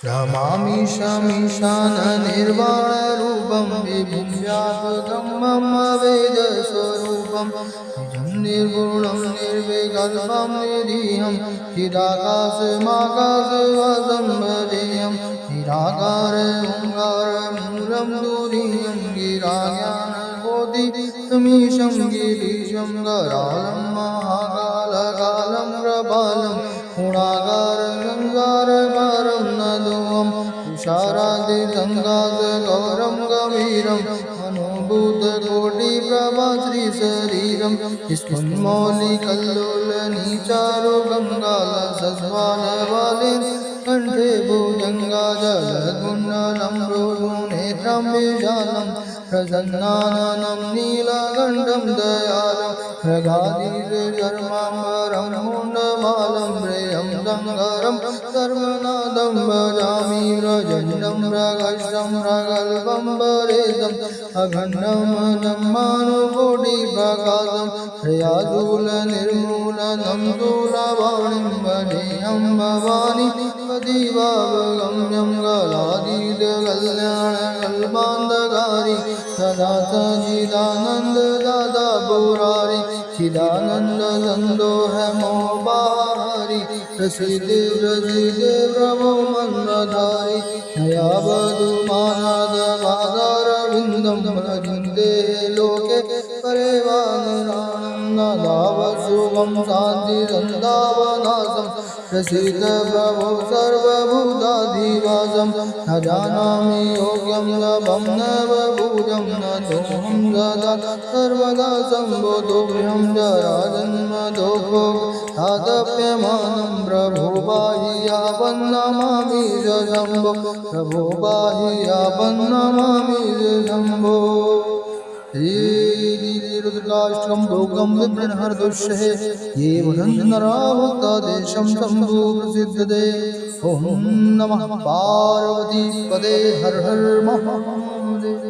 नमामिशमीशाननिर्वाणरूपं विभुं व्यापकं वेदस्वरूपं निजं निर्गुणं निर्विकल्पं निरीहं चिदाकाशमाकाशवासं भजेयं निराकार ओङ्कारमूलं तुरीयं गिराज्ञानबोधितमीशं गिरीशं करालं महाकालकालं प्रबालं गुणाकारं नदोऽहं तुषारादिसङ्गासगौरं गभीरं मनोभूतकोटिप्रभा श्रीशरीरं स्फुन्मौलिकल्लोलनीचारु गङ्गालसस्वालवालेन कण्ठे भुजङ्गाजलकुण्डलं भ्रूनेत्रं विशालं प्रसन्नाननं नीलकण्ठं दयालं मृगाधीशर्माम्बरं मुण्डमालं प्रेयं शङ्करं सर्वनाथं भजामि व्रजण्डं मृगश्रं मृगल्पं परेशम् अखण्डमजं मानुकोटिप्रकाशं श्रेयाशूलनिर्मूलनं शूलवाणीं भजेयं भवानी पतिभावगम्यं गलाधीशकल्याणकल्पान्धकारी सदा सच्चिदानन्ददाता पुरारी चिदानन्द सन्दोह मोहबारी प्रसीदे प्रसीदे प्रभो मन्त्रधारी नयावधु मानदवादारविन्दं भजन्ते लोके परेवानराणं नदावशुभं शान्तिरन्दावनाशं प्रसीद प्रभो सर्वभूताधिवासं न जानामि योग्यं लभं नवभुजं न दोहं सदा सर्वदा सम्बोधोऽभ्यं जराजन्मदोषो तादप्यमानं प्रभो बाह्यापन्नमामि शम्भो प्रभो बाह्यापन्नमामि शम्भो रुद्राष्ट्रं भोगं विप्रणहरदुष्ये ये वदन्ति नरा भक्तादेशं शम्भो प्रसिद्धते ॐ नमः पार्वतीपदे हर हर महादेव।